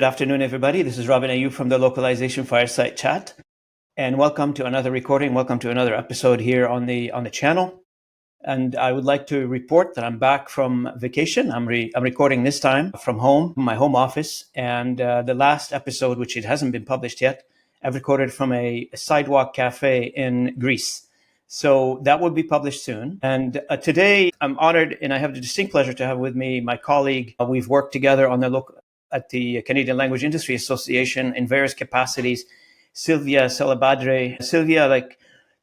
Good afternoon, everybody. This is Robin Ayub from the Localization Fireside chat. And welcome to another recording. Welcome to another episode here on the channel. And I would like to report that I'm back from vacation. I'm recording this time from home, my home office. And the last episode, which it hasn't been published yet, I've recorded from a sidewalk cafe in Greece. So that will be published soon. And today I'm honored and I have the distinct pleasure to have with me my colleague. We've worked together on at the Canadian Language Industry Association in various capacities, Silvia Salabarde. Silvia,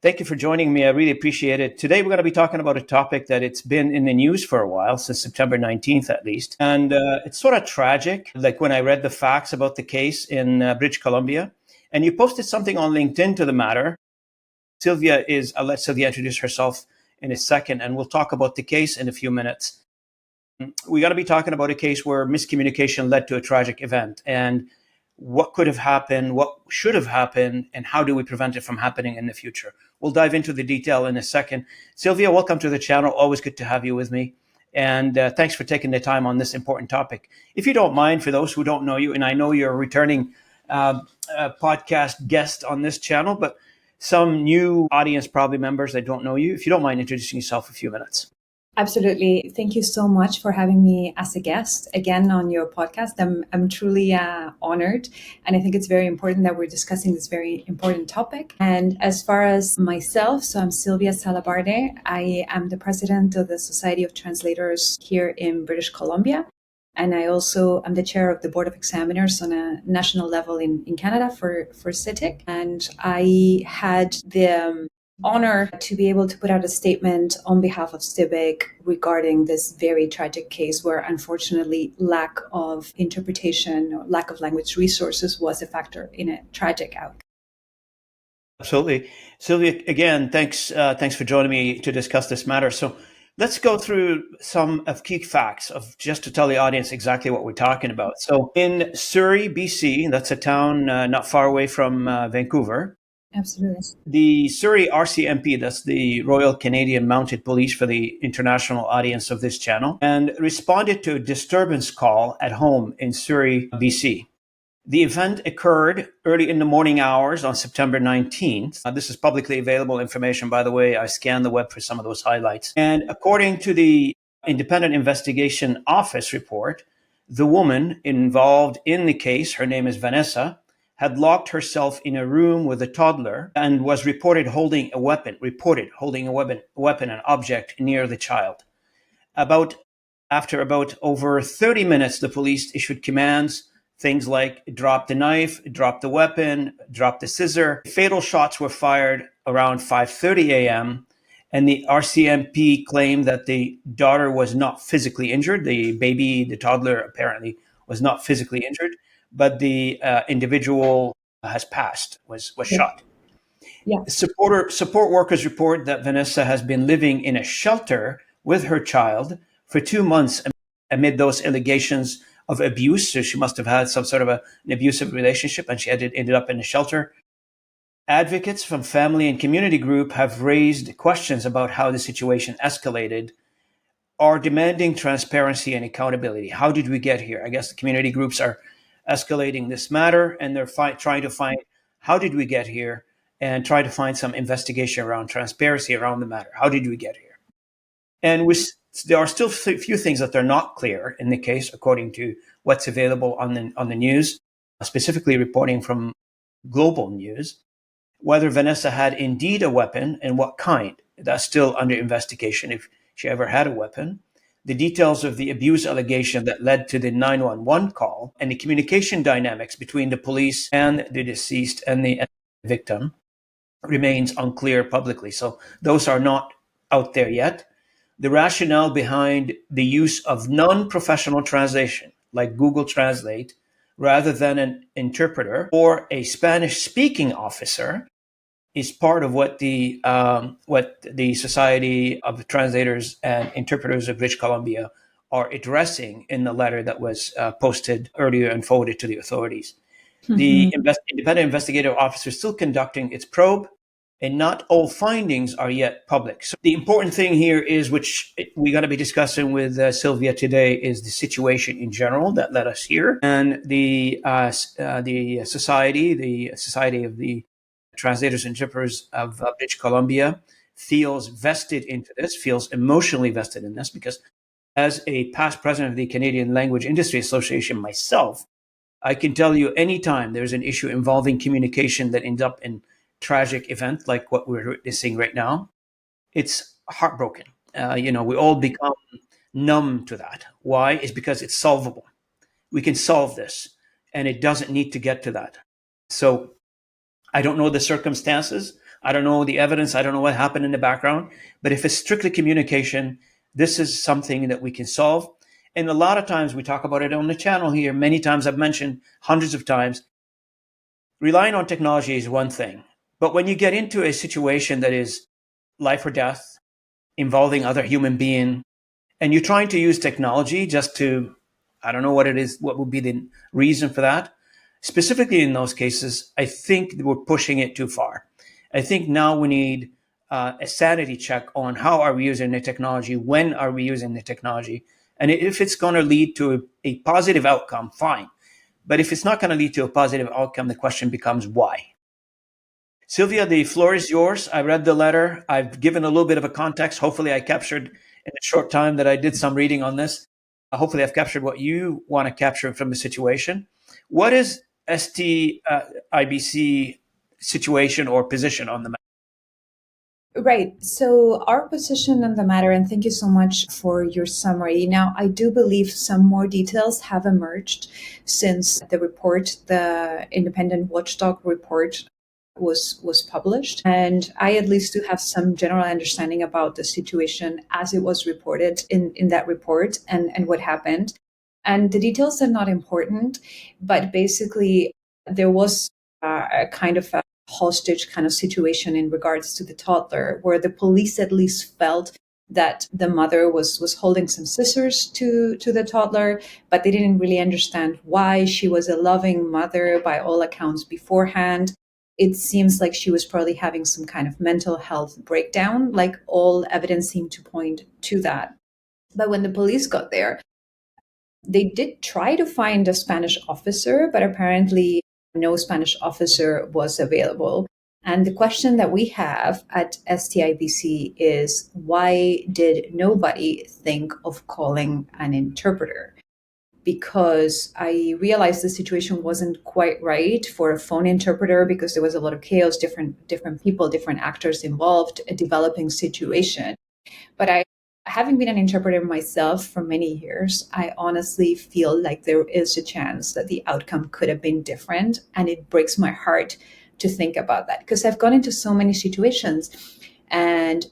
thank you for joining me. I really appreciate it. Today, we're going to be talking about a topic that it's been in the news for a while, since September 19th, at least. And it's sort of tragic, like when I read the facts about the case in British Columbia. And you posted something on LinkedIn to the matter. I'll let Silvia introduce herself in a second, and we'll talk about the case in a few minutes. We got to be talking about a case where miscommunication led to a tragic event, and what could have happened, what should have happened, and how do we prevent it from happening in the future. We'll dive into the detail in a second. Silvia, welcome to the channel. Always good to have you with me. And thanks for taking the time on this important topic. If you don't mind, for those who don't know you, and I know you're a returning podcast guest on this channel, but some new audience, probably members that don't know you, if you don't mind introducing yourself a few minutes. Absolutely. Thank you so much for having me as a guest again on your podcast. I'm truly honored. And I think it's very important that we're discussing this very important topic. And as far as myself, so I'm Silvia Salabarde. I am the president of the Society of Translators here in British Columbia. And I also am the chair of the Board of Examiners on a national level in Canada for CITIC. And I had the honor to be able to put out a statement on behalf of STIBC regarding this very tragic case where, unfortunately, lack of interpretation or lack of language resources was a factor in a tragic outcome. Absolutely. Silvia, again, thanks for joining me to discuss this matter. So let's go through some of key facts just to tell the audience exactly what we're talking about. So in Surrey, BC, that's a town not far away from Vancouver. Absolutely. The Surrey RCMP, that's the Royal Canadian Mounted Police for the international audience of this channel, and responded to a disturbance call at home in Surrey, BC. The event occurred early in the morning hours on September 19th. This is publicly available information, by the way. I scanned the web for some of those highlights. And according to the Independent Investigation Office report, the woman involved in the case, her name is Vanessa, had locked herself in a room with a toddler and was reported holding a weapon, an object near the child. After about over 30 minutes, the police issued commands, things like drop the knife, drop the weapon, drop the scissor. Fatal shots were fired around 5:30 a.m., and the RCMP claimed that the daughter was not physically injured. The toddler apparently was not physically injured, but the individual has passed, was shot. Yeah. Support workers report that Vanessa has been living in a shelter with her child for 2 months amid those allegations of abuse. So she must have had some sort of an abusive relationship, and she ended up in a shelter. Advocates from family and community group have raised questions about how the situation escalated, are demanding transparency and accountability. How did we get here? I guess the community groups are escalating this matter, and they're trying to find how did we get here, and try to find some investigation around transparency around the matter. How did we get here? And there are still a few things that are not clear in the case, according to what's available on the news, specifically reporting from Global News, whether Vanessa had indeed a weapon and what kind. That's still under investigation if she ever had a weapon. The details of the abuse allegation that led to the 911 call and the communication dynamics between the police and the deceased and the victim remains unclear publicly. So those are not out there yet. The rationale behind the use of non-professional translation, like Google Translate, rather than an interpreter or a Spanish-speaking officer, is part of what the Society of Translators and Interpreters of British Columbia are addressing in the letter that was posted earlier and forwarded to the authorities. Mm-hmm. The Independent Investigative Office is still conducting its probe, and not all findings are yet public. So the important thing here is, which we got to be discussing with Silvia today, is the situation in general that led us here, and the society of the Translators and Interpreters of British Columbia feels vested into this, feels emotionally vested in this, because as a past president of the Canadian Language Industry Association myself, I can tell you anytime there's an issue involving communication that ends up in tragic event like what we're witnessing right now, it's heartbroken. We all become numb to that. Why? It's because it's solvable. We can solve this, and it doesn't need to get to that. So I don't know the circumstances. I don't know the evidence. I don't know what happened in the background. But if it's strictly communication, this is something that we can solve. And a lot of times we talk about it on the channel here. Many times I've mentioned hundreds of times, relying on technology is one thing. But when you get into a situation that is life or death, involving other human being, and you're trying to use technology just to, I don't know what it is, what would be the reason for that. Specifically in those cases, I think we're pushing it too far. I think now we need a sanity check on how are we using the technology, when are we using the technology, and if it's going to lead to a positive outcome, fine. But if it's not going to lead to a positive outcome, the question becomes why. Silvia, the floor is yours. I read the letter. I've given a little bit of a context. Hopefully I captured in a short time that I did some reading on this. Hopefully I've captured what you want to capture from the situation. What is STIBC situation or position on the matter? Right. So our position on the matter, and thank you so much for your summary. Now, I do believe some more details have emerged since the report, the independent watchdog report, was published. And I at least do have some general understanding about the situation as it was reported in that report and what happened. And the details are not important, but basically there was a kind of a hostage kind of situation in regards to the toddler, where the police at least felt that the mother was holding some scissors to the toddler, but they didn't really understand why. She was a loving mother by all accounts beforehand. It seems like she was probably having some kind of mental health breakdown, like all evidence seemed to point to that. But when the police got there, they did try to find a Spanish officer, but apparently no Spanish officer was available. And the question that we have at STIBC is, why did nobody think of calling an interpreter? Because I realized the situation wasn't quite right for a phone interpreter, because there was a lot of chaos, different people, different actors involved, a developing situation. But having been an interpreter myself for many years, I honestly feel like there is a chance that the outcome could have been different. And it breaks my heart to think about that, because I've gone into so many situations and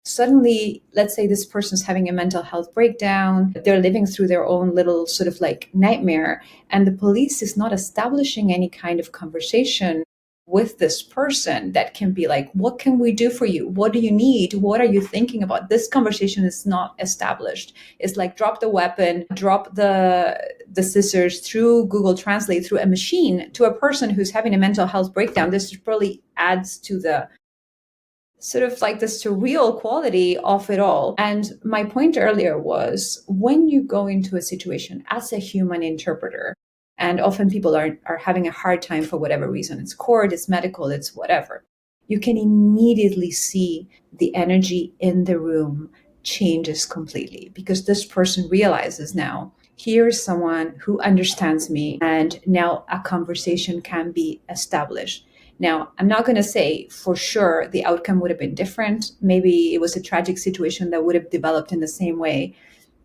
suddenly, let's say this person's having a mental health breakdown, they're living through their own little sort of like nightmare, and the police is not establishing any kind of conversation with this person that can be like, what can we do for you? What do you need? What are you thinking about? This conversation is not established. It's like drop the weapon, drop the scissors through Google Translate, through a machine, to a person who's having a mental health breakdown. This probably adds to the sort of like the surreal quality of it all. And my point earlier was, when you go into a situation as a human interpreter, and often people are having a hard time for whatever reason, it's court, it's medical, it's whatever, you can immediately see the energy in the room changes completely, because this person realizes now, here's someone who understands me, and now a conversation can be established. Now, I'm not going to say for sure the outcome would have been different. Maybe it was a tragic situation that would have developed in the same way.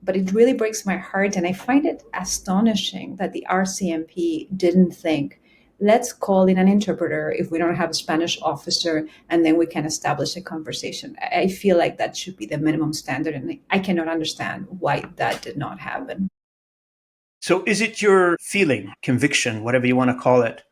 But it really breaks my heart. And I find it astonishing that the RCMP didn't think, let's call in an interpreter if we don't have a Spanish officer, and then we can establish a conversation. I feel like that should be the minimum standard. And I cannot understand why that did not happen. So is it your feeling, conviction, whatever you want to call it,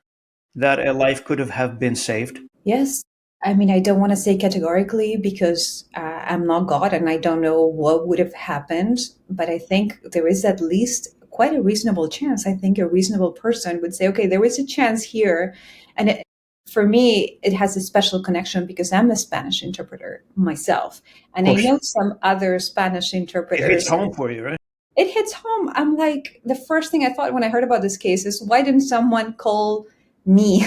that a life could have been saved? Yes. I mean, I don't want to say categorically, because I'm not God and I don't know what would have happened, but I think there is at least quite a reasonable chance. I think a reasonable person would say, okay, there is a chance here. And for me, it has a special connection because I'm a Spanish interpreter myself. And I know some other Spanish interpreters. It hits home for you, right? It hits home. I'm like, the first thing I thought when I heard about this case is, why didn't someone call me?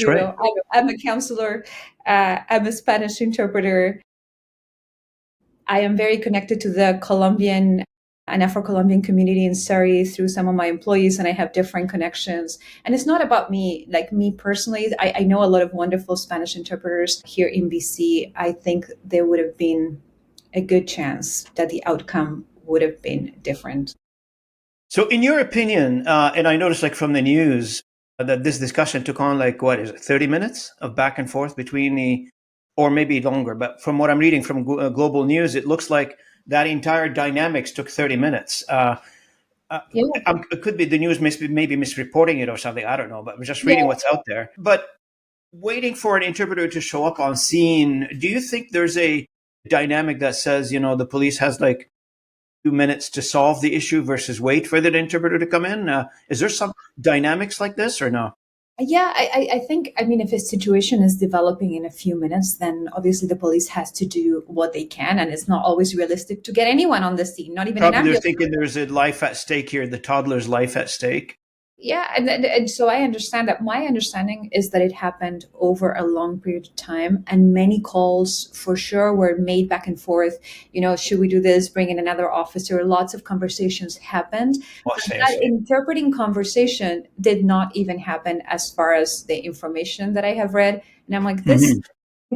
Right. I'm a counselor. I'm a Spanish interpreter. I am very connected to the Colombian and Afro-Colombian community in Surrey through some of my employees, and I have different connections. And it's not about me, like me personally. I know a lot of wonderful Spanish interpreters here in BC. I think there would have been a good chance that the outcome would have been different. So in your opinion, and I noticed like from the news that this discussion took on like, what is it, 30 minutes of back and forth between or maybe longer, but from what I'm reading from Global News, it looks like that entire dynamics took 30 minutes. Yeah. It could be the news maybe misreporting it or something. I don't know, but I'm just reading what's out there. But waiting for an interpreter to show up on scene, do you think there's a dynamic that says, the police has like 2 minutes to solve the issue versus wait for the interpreter to come in? Is there some dynamics like this or no? Yeah, I think, if a situation is developing in a few minutes, then obviously the police has to do what they can. And it's not always realistic to get anyone on the scene, not even Probably an ambulance. they're thinking there's a life at stake here, the toddler's life at stake. Yeah, and so I understand that. My understanding is that it happened over a long period of time, and many calls for sure were made back and forth. Should we do this? Bring in another officer. Lots of conversations happened. But that interpreting conversation did not even happen as far as the information that I have read. And I'm like, this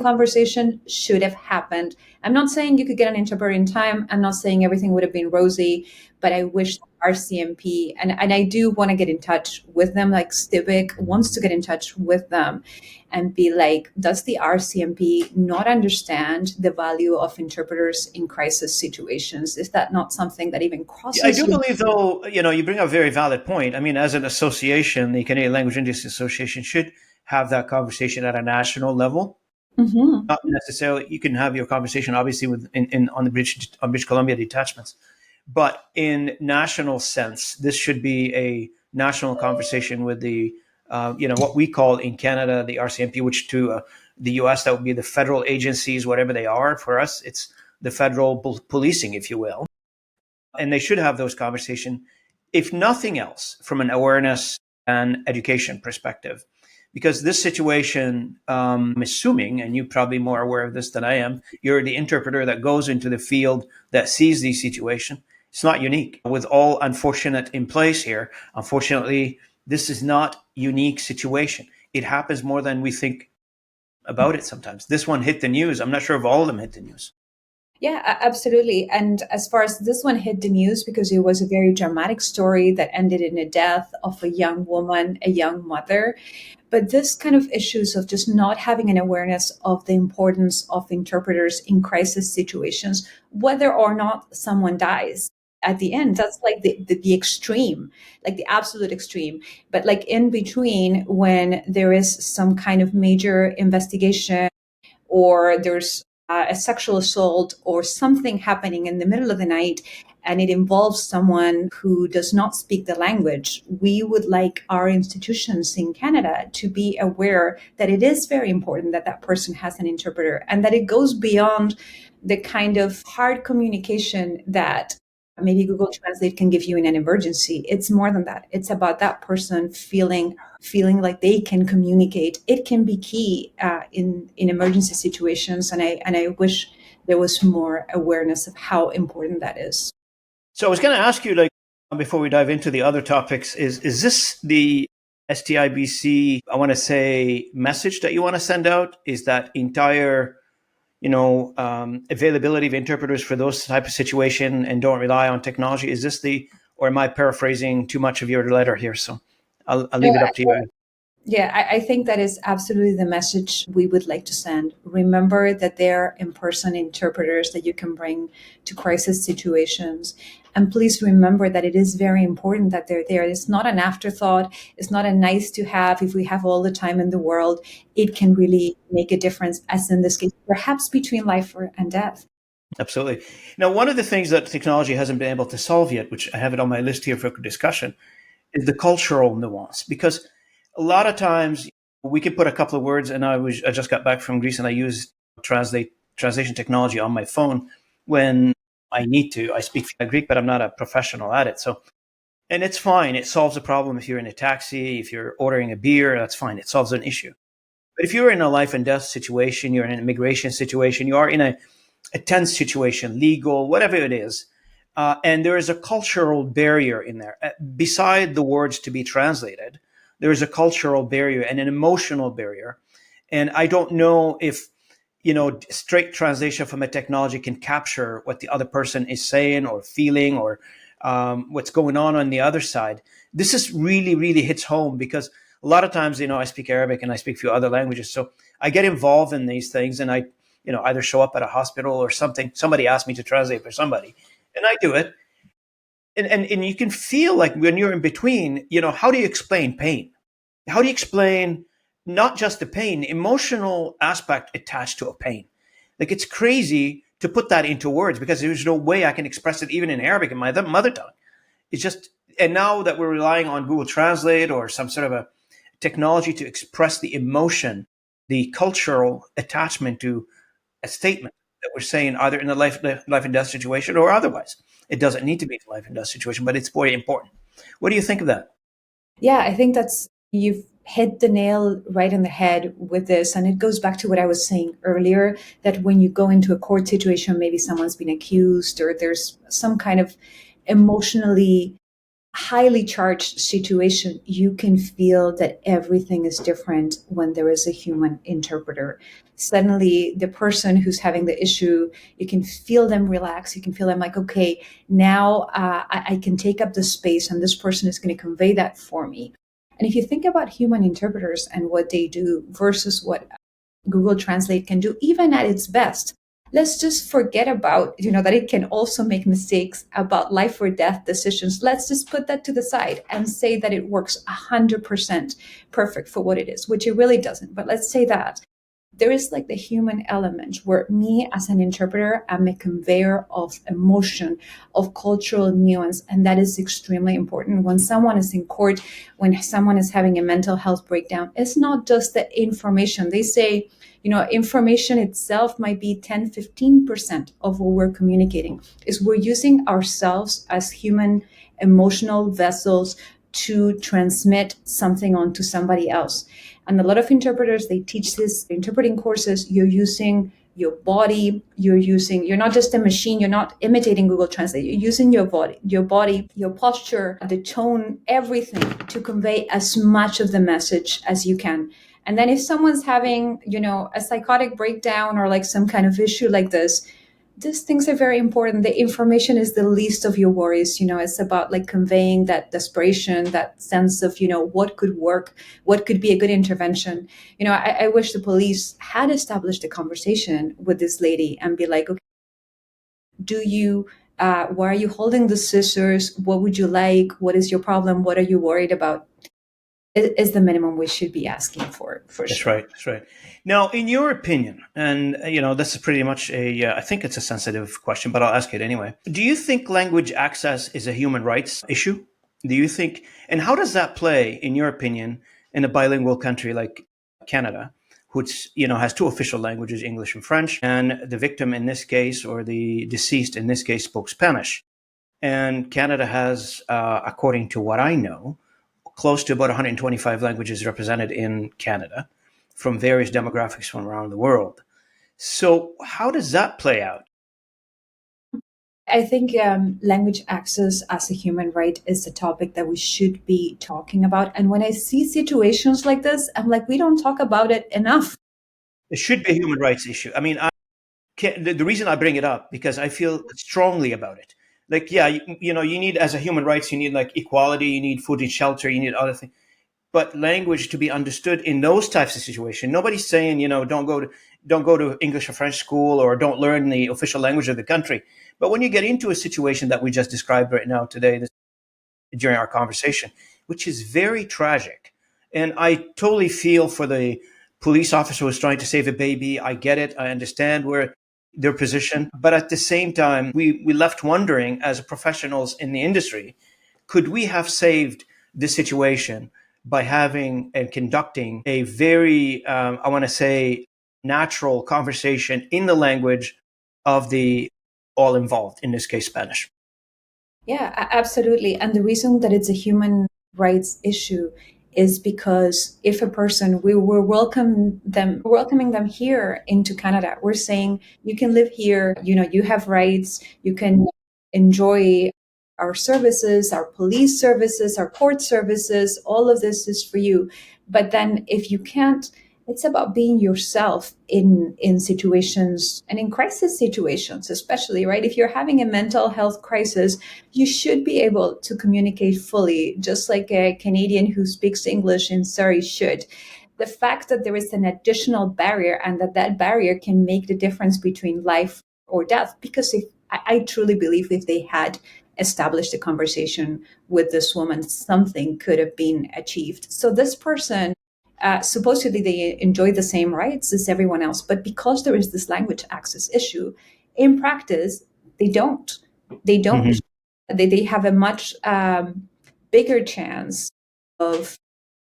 conversation should have happened. I'm not saying you could get an interpreter in time. I'm not saying everything would have been rosy, but I wish RCMP, and I do want to get in touch with them, like STIBC wants to get in touch with them and be like, does the RCMP not understand the value of interpreters in crisis situations? Is that not something that even crosses? I do believe, though, you bring up a very valid point. I mean, as an association, the Canadian Language Industry Association should have that conversation at a national level. Mm-hmm. Not necessarily, you can have your conversation, obviously, on British Columbia detachments. But in national sense, this should be a national conversation with the, what we call in Canada, the RCMP, which to the US, that would be the federal agencies, whatever they are. For us, it's the federal policing, if you will. And they should have those conversations, if nothing else, from an awareness and education perspective. Because this situation, I'm assuming, and you're probably more aware of this than I am, you're the interpreter that goes into the field that sees these situations. It's not unique. With all unfortunate in place here, unfortunately, this is not unique situation. It happens more than we think about it sometimes. This one hit the news. I'm not sure if all of them hit the news. Yeah, absolutely. And as far as this one hit the news, because it was a very dramatic story that ended in a death of a young woman, a young mother. But this kind of issues of just not having an awareness of the importance of interpreters in crisis situations, whether or not someone dies at the end, that's like the extreme, like the absolute extreme. But like in between, when there is some kind of major investigation or there's a sexual assault or something happening in the middle of the night and it involves someone who does not speak the language, we would like our institutions in Canada to be aware that it is very important that that person has an interpreter and that it goes beyond the kind of hard communication that maybe Google Translate can give you in an emergency. It's more than that. It's about that person feeling like they can communicate. It can be key in emergency situations, and I wish there was more awareness of how important that is. So I was going to ask you, like, before we dive into the other topics, is this the STIBC, I want to say, message that you want to send out? Is that entire availability of interpreters for those type of situation and don't rely on technology? Is this or am I paraphrasing too much of your letter here? So I'll leave it up to you. Yeah, I think that is absolutely the message we would like to send. Remember that there are in-person interpreters that you can bring to crisis situations. And please remember that it is very important that they're there. It's not an afterthought. It's not a nice to have if we have all the time in the world. It can really make a difference, as in this case, perhaps between life and death. Absolutely. Now, one of the things that technology hasn't been able to solve yet, which I have it on my list here for discussion, is the cultural nuance. Because a lot of times we could put a couple of words, and I just got back from Greece, and I use translation technology on my phone when I need to. I speak Greek, but I'm not a professional at it. So, and it's fine. It solves a problem if you're in a taxi, if you're ordering a beer, that's fine. It solves an issue. But if you're in a life and death situation, you're in an immigration situation, you are in a tense situation, legal, whatever it is, and there is a cultural barrier in there. Beside the words to be translated, there is a cultural barrier and an emotional barrier. And I don't know if, straight translation from a technology can capture what the other person is saying or feeling, or what's going on the other side. This is really, really hits home, because a lot of times, I speak Arabic and I speak a few other languages. So I get involved in these things, and I, either show up at a hospital or something. Somebody asked me to translate for somebody, and I do it. And you can feel like when you're in between, how do you explain pain? How do you explain not just the pain, the emotional aspect attached to a pain? Like, it's crazy to put that into words, because there's no way I can express it even in Arabic, in my mother tongue. It's just, and now that we're relying on Google Translate or some sort of a technology to express the emotion, the cultural attachment to a statement that we're saying, either in a life and death situation or otherwise. It doesn't need to be a life and death situation, but it's very important. What do you think of that? Yeah, I think you've hit the nail right on the head with this. And it goes back to what I was saying earlier, that when you go into a court situation, maybe someone's been accused or there's some kind of emotionally highly charged situation, you can feel that everything is different when there is a human interpreter. Suddenly, the person who's having the issue, you can feel them relax. You can feel them like, okay, now I can take up the space, and this person is going to convey that for me. And if you think about human interpreters and what they do versus what Google Translate can do, even at its best, let's just forget about, that it can also make mistakes about life or death decisions. Let's just put that to the side and say that it works 100% perfect for what it is, which it really doesn't. But let's say that there is like the human element where me as an interpreter, I'm a conveyor of emotion, of cultural nuance. And that is extremely important. When someone is in court, when someone is having a mental health breakdown, it's not just the information. They say, information itself might be 10, 15% of what we're communicating. Is we're using ourselves as human emotional vessels to transmit something onto somebody else. And a lot of interpreters, they teach this interpreting courses. You're using your body, you're not just a machine, you're not imitating Google Translate, you're using your body, your posture, the tone, everything to convey as much of the message as you can. And then if someone's having, a psychotic breakdown or like some kind of issue like this, these things are very important. The information is the least of your worries. It's about like conveying that desperation, that sense of, what could work, what could be a good intervention. I wish the police had established a conversation with this lady and be like, okay, why are you holding the scissors? What would you like? What is your problem? What are you worried about? Is the minimum we should be asking for That's sure. right. That's right. Now, in your opinion, and this is pretty much I think it's a sensitive question, but I'll ask it anyway. Do you think language access is a human rights issue? Do you think, and how does that play, in your opinion, in a bilingual country like Canada, which has two official languages, English and French, and the victim in this case, or the deceased in this case, spoke Spanish, and Canada has, according to what I know, close to about 125 languages represented in Canada from various demographics from around the world. So how does that play out? I think language access as a human right is a topic that we should be talking about. And when I see situations like this, I'm like, we don't talk about it enough. It should be a human rights issue. I mean, the reason I bring it up, because I feel strongly about it. Like, yeah, you need, as a human rights, you need like equality, you need food and shelter, you need other things. But language to be understood in those types of situations. Nobody's saying, don't go to English or French school, or don't learn the official language of the country. But when you get into a situation that we just described right now today, during our conversation, which is very tragic, and I totally feel for the police officer who's trying to save a baby. I get it. I understand where their position, but at the same time, we left wondering, as professionals in the industry, could we have saved this situation by having and conducting a very, I want to say, natural conversation in the language of the all involved, in this case, Spanish. Yeah, absolutely. And the reason that it's a human rights issue is because if a person, we're welcoming them here into Canada. We're saying you can live here, you have rights, you can enjoy our services, our police services, our court services, all of this is for you. But then if you can't, it's about being yourself in situations and in crisis situations, especially, right? If you're having a mental health crisis, you should be able to communicate fully, just like a Canadian who speaks English in Surrey should. The fact that there is an additional barrier and that barrier can make the difference between life or death, because I truly believe if they had established a conversation with this woman, something could have been achieved. So this person, supposedly they enjoy the same rights as everyone else, but because there is this language access issue, in practice, they don't. They don't. Mm-hmm. They have a much bigger chance of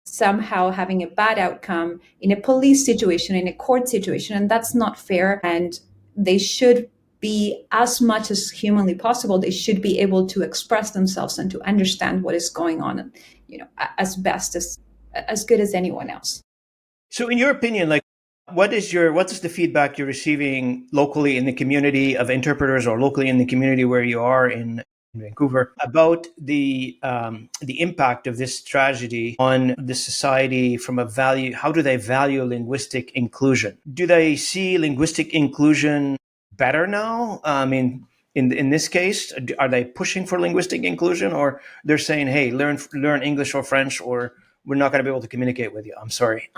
somehow having a bad outcome in a police situation, in a court situation, and that's not fair. And they should be, as much as humanly possible, they should be able to express themselves and to understand what is going on, as best as good as anyone else. So in your opinion, like, what is the feedback you're receiving locally in the community of interpreters, or locally in the community where you are in Vancouver, about the impact of this tragedy on the society from a value? How do they value linguistic inclusion? Do they see linguistic inclusion better now? I mean, in this case, are they pushing for linguistic inclusion, or they're saying, hey, learn English or French, or we're not going to be able to communicate with you? I'm sorry.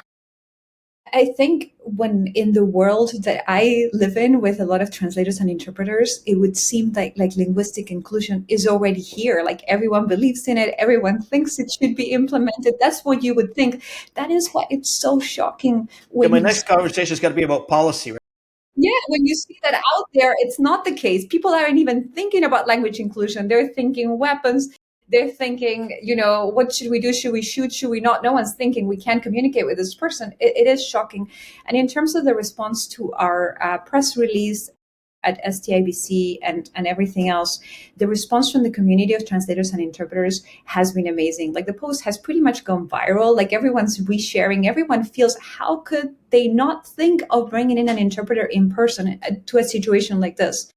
I think when in the world that I live in with a lot of translators and interpreters, it would seem like linguistic inclusion is already here. Like everyone believes in it. Everyone thinks it should be implemented. That's what you would think. That is why it's so shocking when My next conversation is going to be about policy. Right? Yeah, when you see that out there, it's not the case. People aren't even thinking about language inclusion. They're thinking weapons. They're thinking, what should we do? Should we shoot? Should we not? No one's thinking we can't communicate with this person. It is shocking. And in terms of the response to our press release at STIBC and everything else, the response from the community of translators and interpreters has been amazing. Like the post has pretty much gone viral. Like everyone's resharing. Everyone feels, how could they not think of bringing in an interpreter in person to a situation like this?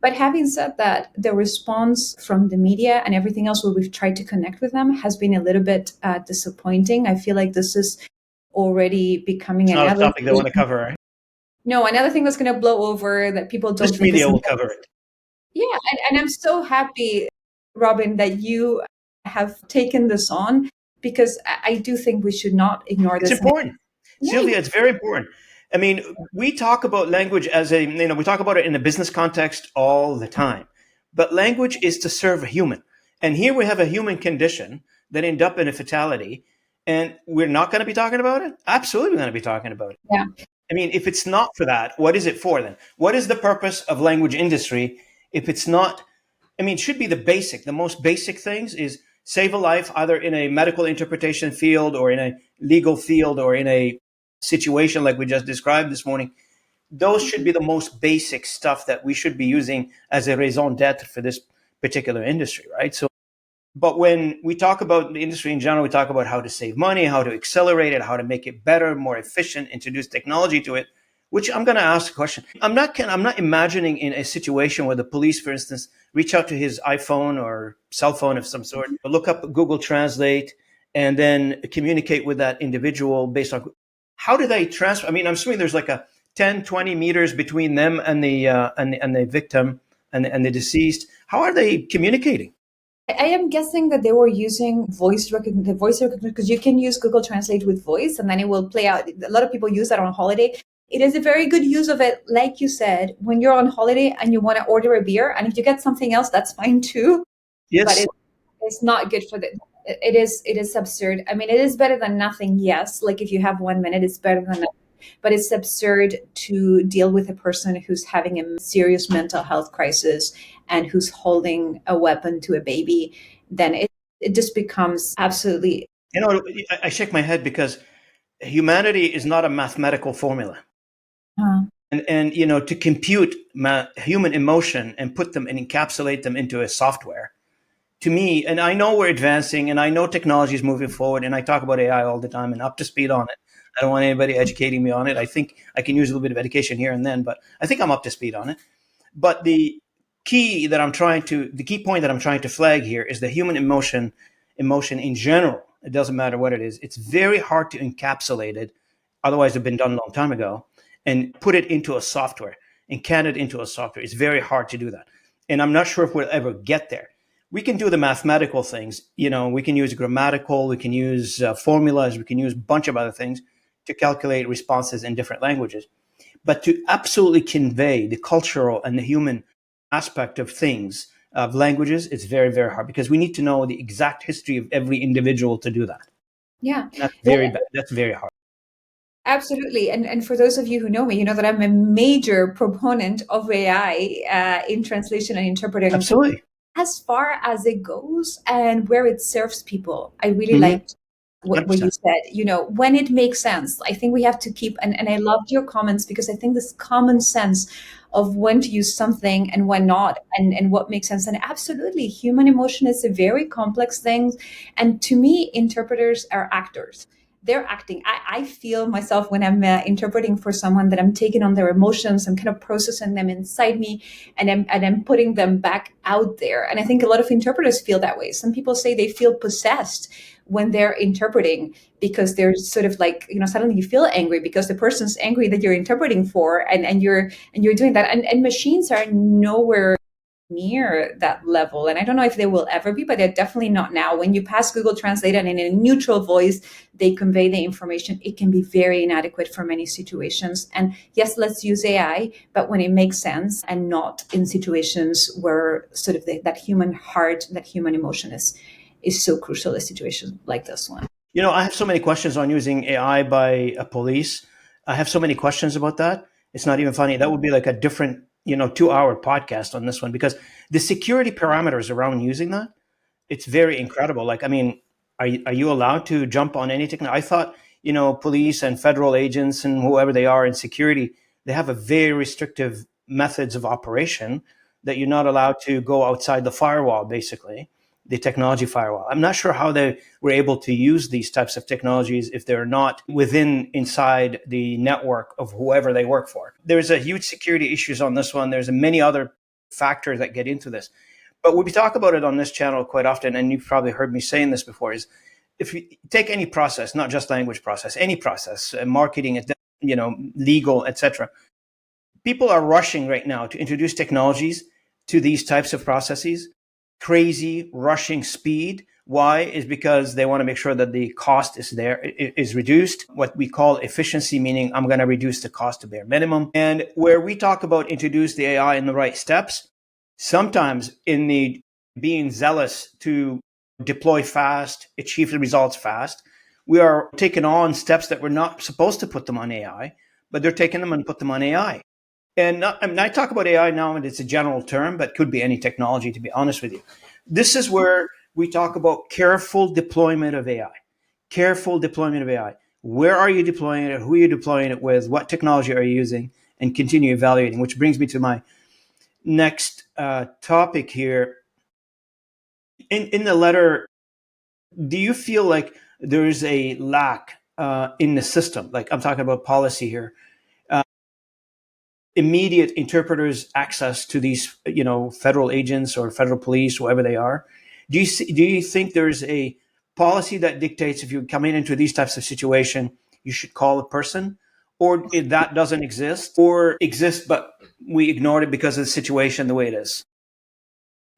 But having said that, the response from the media and everything else where we've tried to connect with them has been a little bit disappointing. I feel like this is already becoming It's not another a topic they want to cover, right? No, another thing that's going to blow over that people don't This think media is will cover it. Yeah, and I'm so happy, Robin, that you have taken this on, because I do think we should not ignore It's this. important. Yeah. Sylvia, it's very important. I mean, we talk about language we talk about it in a business context all the time. But language is to serve a human. And here we have a human condition that end up in a fatality, and we're not going to be talking about it? Absolutely going to be talking about it. Yeah. I mean, if it's not for that, what is it for then? What is the purpose of language industry if it's not? I mean, it should be the most basic things is save a life, either in a medical interpretation field or in a legal field or in a situation like we just described this morning. Those should be the most basic stuff that we should be using as a raison d'etre for this particular industry, right? So, but when we talk about the industry in general, we talk about how to save money, how to accelerate it, how to make it better, more efficient, introduce technology to it. Which I'm going to ask a question. I'm not imagining in a situation where the police, for instance, reach out to his iPhone or cell phone of some sort, look up Google Translate, and then communicate with that individual based on how do they transfer. I mean, I'm assuming there's like a 10, 20 meters between them and the victim and the deceased. How are they communicating? I am guessing that they were using voice recognition, because you can use Google Translate with voice and then it will play out. A lot of people use that on holiday. It is a very good use of it. Like you said, when you're on holiday and you want to order a beer, and if you get something else, that's fine too. Yes. But it's not good for it is absurd. I mean, it is better than nothing. Yes. Like if you have 1 minute, it's better than nothing. But it's absurd to deal with a person who's having a serious mental health crisis and who's holding a weapon to a baby. Then it just becomes absolutely You know, I shake my head because humanity is not a mathematical formula. Uh, And to compute human emotion and put them and encapsulate them into a software, to me, and I know we're advancing and I know technology is moving forward, and I talk about AI all the time and up to speed on it. I don't want anybody educating me on it. I think I can use a little bit of education here and then, but I think I'm up to speed on it. But the key point that I'm trying to flag here is the human emotion in general. It doesn't matter what it is. It's very hard to encapsulate it. Otherwise, it's been done a long time ago, and put it into a software and can it into a software. It's very hard to do that. And I'm not sure if we'll ever get there. We can do the mathematical things. We can use grammatical, we can use formulas, we can use a bunch of other things to calculate responses in different languages. But to absolutely convey the cultural and the human aspect of things, of languages, it's very, very hard because we need to know the exact history of every individual to do that. yeah. That's Well, very bad. That's very hard. absolutely. And for those of you who know me, you know that I'm a major proponent of AI in translation and interpreting. Absolutely. As far as it goes and where it serves people, I really Mm-hmm. liked what you 100%. said, when it makes sense. I think we have to keep, and I loved your comments because I think this common sense of when to use something and when not, and what makes sense. And absolutely, human emotion is a very complex thing. And to me, interpreters are actors. They're acting. I feel myself when I'm interpreting for someone that I'm taking on their emotions. I'm kind of processing them inside me, and I'm putting them back out there. And I think a lot of interpreters feel that way. Some people say they feel possessed when they're interpreting because they're sort of like, suddenly you feel angry because the person's angry that you're interpreting for, and you're doing that. And machines are nowhere near that level. And I don't know if they will ever be, but they're definitely not now. When you pass Google Translate and in a neutral voice, they convey the information, it can be very inadequate for many situations. And yes, let's use AI, but when it makes sense and not in situations where sort of that human heart, that human emotion is so crucial, a situation like this one. I have so many questions on using AI by a police. I have so many questions about that. It's not even funny. That would be like a different, 2-hour podcast on this one because the security parameters around using that, it's very incredible. Like, I mean, are you allowed to jump on any technology? I thought, police and federal agents and whoever they are in security, they have a very restrictive methods of operation that you're not allowed to go outside the firewall, basically, the technology firewall. I'm not sure how they were able to use these types of technologies if they're not inside the network of whoever they work for. There's a huge security issues on this one. There's many other factors that get into this. But we talk about it on this channel quite often, and you've probably heard me saying this before, is if you take any process, not just language process, any process, marketing, legal, etc., people are rushing right now to introduce technologies to these types of processes, crazy rushing speed. Why? Is because they want to make sure that the cost is reduced, what we call efficiency, meaning I'm going to reduce the cost to bare minimum. And where we talk about introduce the AI in the right steps, sometimes in the being zealous to deploy fast, achieve the results fast, we are taking on steps that we're not supposed to put them on AI, but they're taking them and put them on AI. And I talk about AI now, and it's a general term, but could be any technology, to be honest with you. This is where we talk about careful deployment of AI. Careful deployment of AI. Where are you deploying it? Who are you deploying it with? What technology are you using? And continue evaluating, which brings me to my next topic here. In the letter, do you feel like there is a lack in the system? Like I'm talking about policy here. Immediate interpreters access to these, federal agents or federal police, whoever they are. Do you think there's a policy that dictates if you come into these types of situation, you should call a person, or if that doesn't exist, or exists but we ignored it because of the situation the way it is?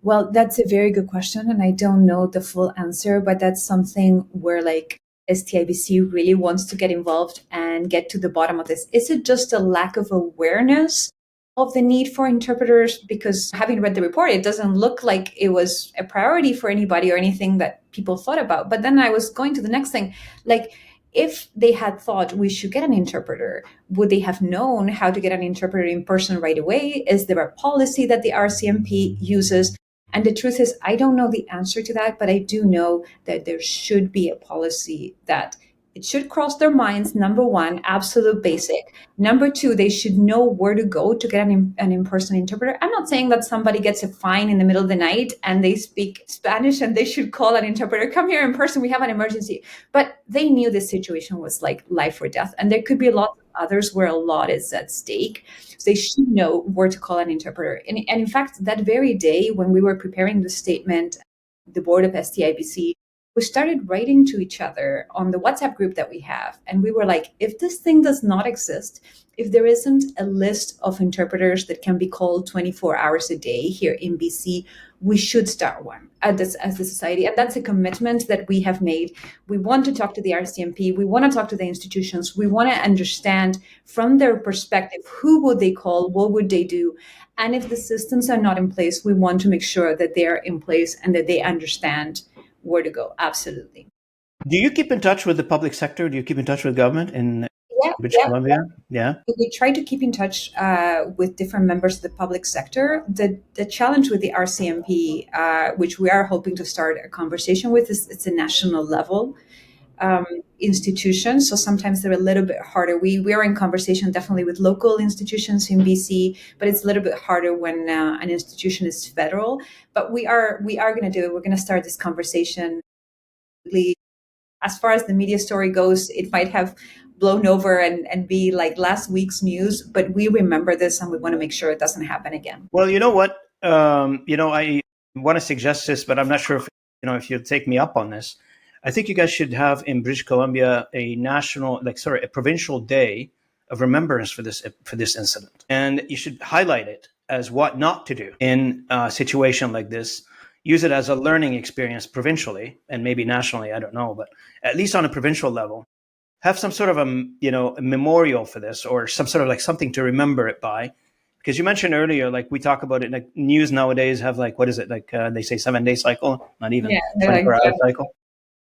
Well, that's a very good question. And I don't know the full answer, but that's something where like STIBC really wants to get involved and get to the bottom of this. Is it just a lack of awareness of the need for interpreters? Because having read the report, it doesn't look like it was a priority for anybody or anything that people thought about. But then I was going to the next thing, like, if they had thought we should get an interpreter, would they have known how to get an interpreter in person right away? Is there a policy that the RCMP uses? And the truth is, I don't know the answer to that, but I do know that there should be a policy that it should cross their minds. Number one, absolute basic. Number two, they should know where to go to get an in-person interpreter. I'm not saying that somebody gets a fine in the middle of the night and they speak Spanish and they should call an interpreter, come here in person, we have an emergency. But they knew this situation was like life or death. And there could be a lot of others where a lot is at stake. So they should know where to call an interpreter. And in fact, that very day when we were preparing the statement, the board of STIBC, we started writing to each other on the WhatsApp group that we have. And we were like, if this thing does not exist, if there isn't a list of interpreters that can be called 24 hours a day here in BC, we should start one as the society. And that's a commitment that we have made. We want to talk to the RCMP. We want to talk to the institutions. We want to understand from their perspective, who would they call? What would they do? And if the systems are not in place, we want to make sure that they are in place and that they understand where to go. Absolutely. Do you keep in touch with the public sector? Do you keep in touch with government in British Columbia? Yeah. We try to keep in touch with different members of the public sector. The challenge with the RCMP, which we are hoping to start a conversation with, is it's a national level institution. So sometimes they're a little bit harder. We are in conversation definitely with local institutions in BC, but it's a little bit harder when an institution is federal. But we are going to do it. We're going to start this conversation. As far as the media story goes, it might have blown over and be like last week's news, but we remember this and we want to make sure it doesn't happen again. Well, you know what? I want to suggest this, but I'm not sure if you'll take me up on this. I think you guys should have in British Columbia a provincial day of remembrance for this incident, and you should highlight it as what not to do in a situation like this. Use it as a learning experience provincially and maybe nationally. I don't know, but at least on a provincial level, have some sort of a memorial for this, or some sort of like something to remember it by. Because you mentioned earlier, like we talk about it, like news nowadays have like, what is it? Like they say 7-day cycle, not even 24-hour cycle.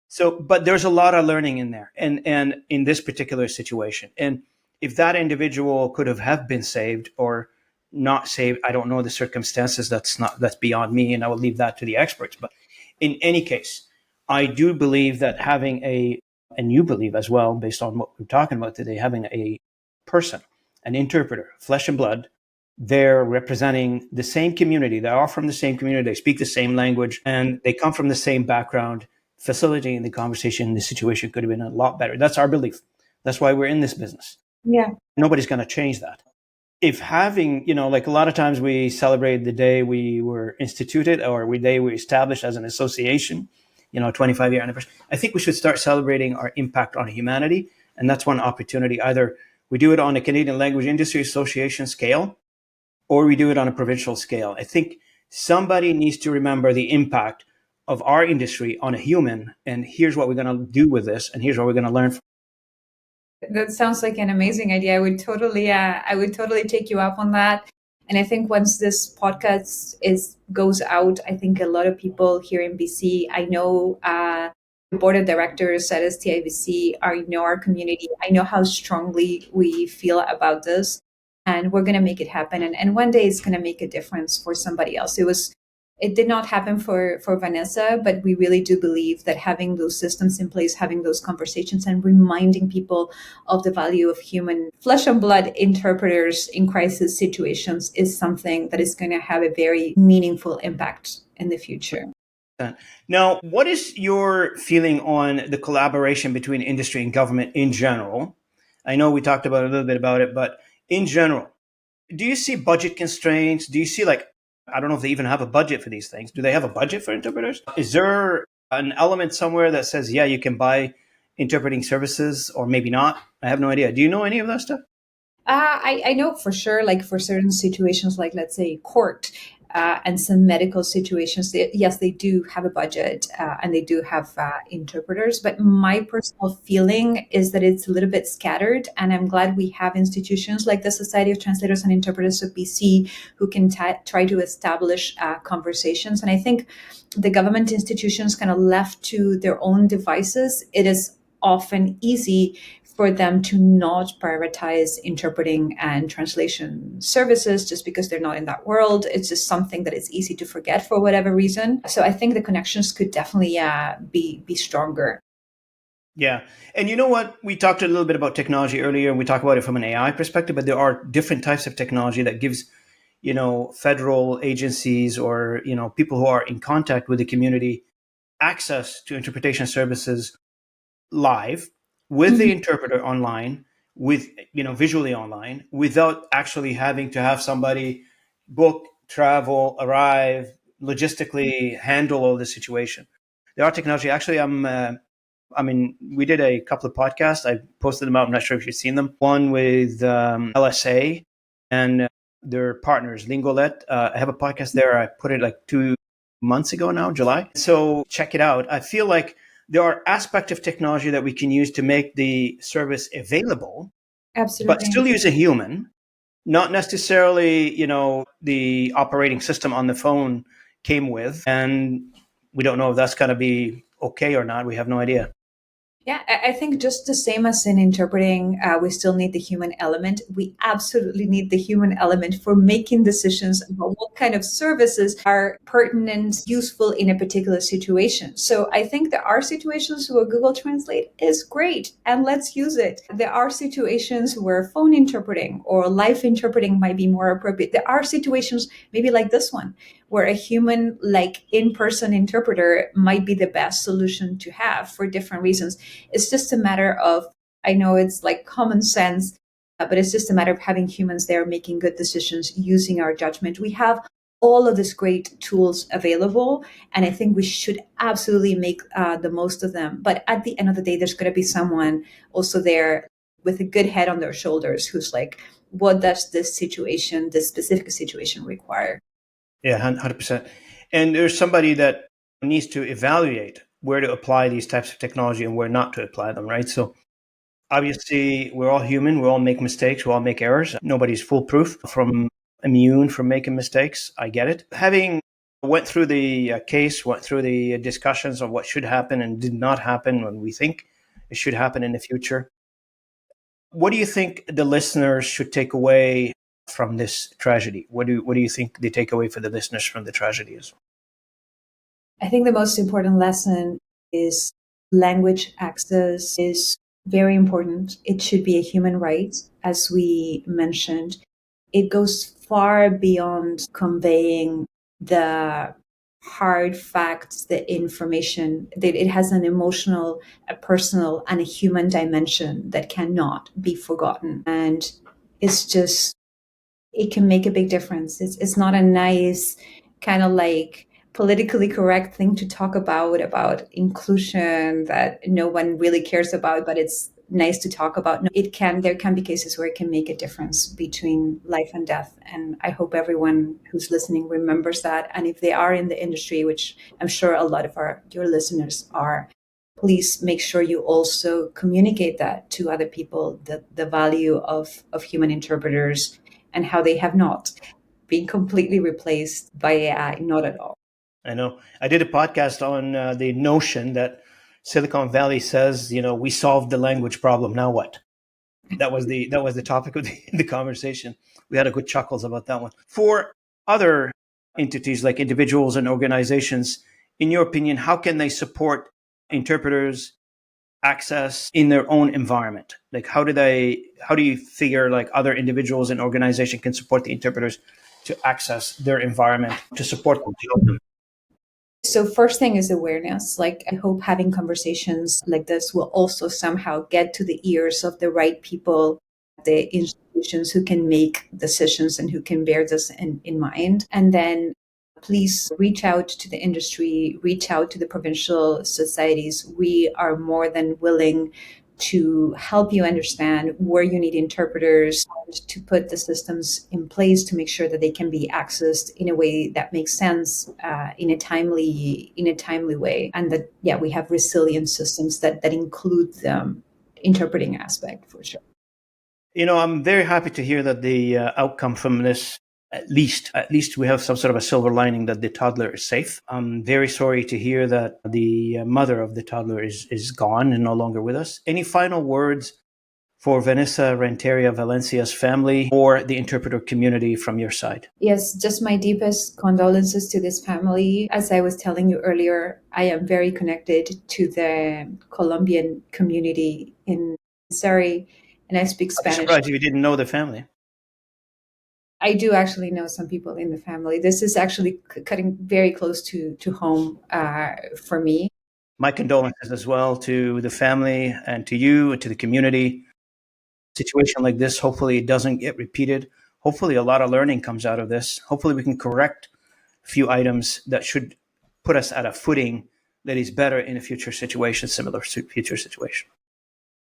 So, but there's a lot of learning in there, and in this particular situation, and if that individual could have been saved or not saved, I don't know the circumstances. That's beyond me, and I will leave that to the experts. But in any case, I do believe that having and you believe as well, based on what we're talking about today, having a person, an interpreter, flesh and blood, they're representing the same community. They are from the same community. They speak the same language, and they come from the same background. Facilitating the conversation, the situation could have been a lot better. That's our belief. That's why we're in this business. Yeah. Nobody's going to change that. If having, like a lot of times we celebrate the day we were instituted or the day we were established as an association, 25-year anniversary. I think we should start celebrating our impact on humanity. And that's one opportunity. Either we do it on a Canadian Language Industry Association scale, or we do it on a provincial scale. I think somebody needs to remember the impact of our industry on a human, and here's what we're going to do with this, and here's what we're going to learn from. That sounds like an amazing idea. I would totally take you up on that. And I think once this podcast goes out, I think a lot of people here in BC, I know the board of directors at STIBC, I know our community, I know how strongly we feel about this, and we're going to make it happen. And one day it's going to make a difference for somebody else. It did not happen for Vanessa, but we really do believe that having those systems in place, having those conversations, and reminding people of the value of human flesh and blood interpreters in crisis situations is something that is going to have a very meaningful impact in the future. Now, what is your feeling on the collaboration between industry and government in general? I know we talked about a little bit about it, but in general, do you see budget constraints? Do you see I don't know if they even have a budget for these things. Do they have a budget for interpreters? Is there an element somewhere that says, yeah, you can buy interpreting services, or maybe not? I have no idea. Do you know any of that stuff? I know for sure, like for certain situations, like let's say court and some medical situations, yes, they do have a budget and they do have interpreters. But my personal feeling is that it's a little bit scattered. And I'm glad we have institutions like the Society of Translators and Interpreters of BC who can try to establish conversations. And I think the government institutions kind of left to their own devices, it is often easy for them to not prioritize interpreting and translation services just because they're not in that world. It's just something that it's easy to forget for whatever reason. So I think the connections could definitely be stronger. Yeah. And you know what? We talked a little bit about technology earlier, and we talked about it from an AI perspective, but there are different types of technology that gives, federal agencies or, people who are in contact with the community access to interpretation services live with the interpreter online, with, visually online, without actually having to have somebody book, travel, arrive, logistically handle all the situation. There are technology. Actually, we did a couple of podcasts. I posted them out. I'm not sure if you've seen them. One with LSA and their partners, Lingolet. I have a podcast there. I put it like 2 months ago now, July. So check it out. I feel like there are aspects of technology that we can use to make the service available, Absolutely. but still use a human, not necessarily, the operating system on the phone came with. And we don't know if that's going to be okay or not. We have no idea. Yeah, I think just the same as in interpreting, we still need the human element. We absolutely need the human element for making decisions about what kind of services are pertinent, useful in a particular situation. So I think there are situations where Google Translate is great and let's use it. There are situations where phone interpreting or live interpreting might be more appropriate. There are situations maybe like this one, where a human, like in-person interpreter might be the best solution to have for different reasons. It's just a matter of, I know it's like common sense, but it's just a matter of having humans there making good decisions, using our judgment. We have all of these great tools available, and I think we should absolutely make the most of them. But at the end of the day, there's going to be someone also there with a good head on their shoulders who's like, what does this situation, this specific situation require? Yeah, 100%. And there's somebody that needs to evaluate where to apply these types of technology and where not to apply them, right? So obviously, we're all human. We all make mistakes. We all make errors. Nobody's foolproof from immune from making mistakes. I get it. Having went through the case, went through the discussions of what should happen and did not happen when we think it should happen in the future. What do you think the listeners should take away from this tragedy? What do you think the takeaway for the listeners from the tragedy is? I think the most important lesson is language access is very important. It should be a human right, as we mentioned. It goes far beyond conveying the hard facts, the information, that it has an emotional, a personal, and a human dimension that cannot be forgotten. And it's just, it can make a big difference. It's not a nice kind of like politically correct thing to talk about inclusion that no one really cares about, but it's nice to talk about. No, there can be cases where it can make a difference between life and death. And I hope everyone who's listening remembers that. And if they are in the industry, which I'm sure a lot of your listeners are, please make sure you also communicate that to other people, the value of human interpreters and how they have not been completely replaced by AI, not at all. I know. I did a podcast on the notion that Silicon Valley says, we solved the language problem. Now what? That was the topic of the conversation. We had a good chuckles about that one. For other entities like individuals and organizations, in your opinion, how can they support interpreters access in their own environment? Like how do you figure like other individuals and organizations can support the interpreters to access their environment, to support them, to help them? So first thing is awareness. Like I hope having conversations like this will also somehow get to the ears of the right people, the institutions who can make decisions and who can bear this in mind. And then please reach out to the industry, reach out to the provincial societies. We are more than willing to help you understand where you need interpreters, to put the systems in place to make sure that they can be accessed in a way that makes sense, in a timely way, and that we have resilient systems that include the interpreting aspect for sure. I'm very happy to hear that the outcome from this, at least we have some sort of a silver lining that the toddler is safe. I'm very sorry to hear that the mother of the toddler is gone and no longer with us. Any final words for Vanessa Renteria Valencia's family or the interpreter community from your side? Yes, just my deepest condolences to this family. As I was telling you earlier, I am very connected to the Colombian community in Surrey, and I speak I'd be Spanish. surprised if you didn't know the family. I do actually know some people in the family. This is actually cutting very close to home for me. My condolences as well to the family and to you and to the community. Situation like this, hopefully it doesn't get repeated. Hopefully a lot of learning comes out of this. Hopefully we can correct a few items that should put us at a footing that is better in a future situation, similar future situation.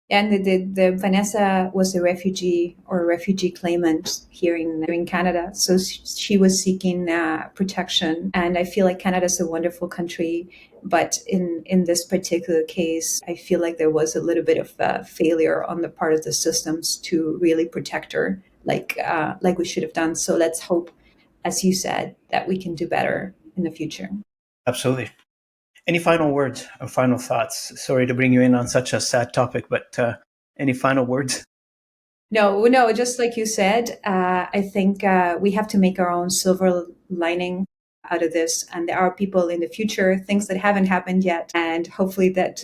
And the Vanessa was a refugee or a refugee claimant here in Canada. So she was seeking protection. And I feel like Canada is a wonderful country. But in this particular case, I feel like there was a little bit of failure on the part of the systems to really protect her like we should have done. So let's hope, as you said, that we can do better in the future. Absolutely. Any final words or final thoughts? Sorry to bring you in on such a sad topic, but any final words? No, just like you said, I think we have to make our own silver lining out of this. And there are people in the future, things that haven't happened yet. And hopefully that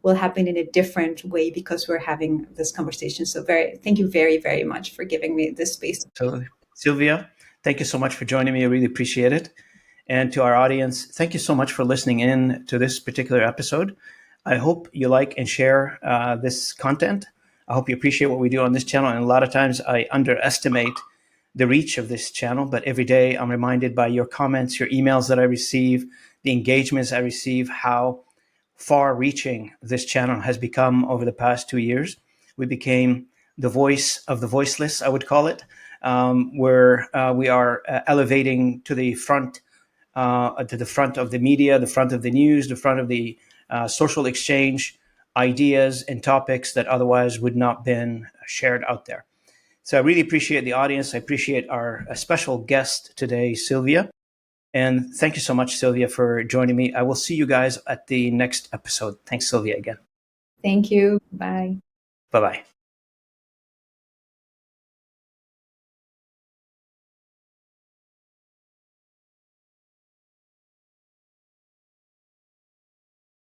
will happen in a different way because we're having this conversation. So thank you very, very much for giving me this space. Absolutely. Silvia, thank you so much for joining me. I really appreciate it. And to our audience, thank you so much for listening in to this particular episode. I hope you like and share this content. I hope you appreciate what we do on this channel. And a lot of times I underestimate the reach of this channel, but every day I'm reminded by your comments, your emails that I receive, the engagements I receive, how far reaching this channel has become over the past 2 years. We became the voice of the voiceless, I would call it, where we are elevating to the front of the media, the front of the news, the front of the social exchange, ideas and topics that otherwise would not been shared out there. So I really appreciate the audience. I appreciate our special guest today, Silvia. And thank you so much, Silvia, for joining me. I will see you guys at the next episode. Thanks, Silvia, again. Thank you. Bye. Bye-bye.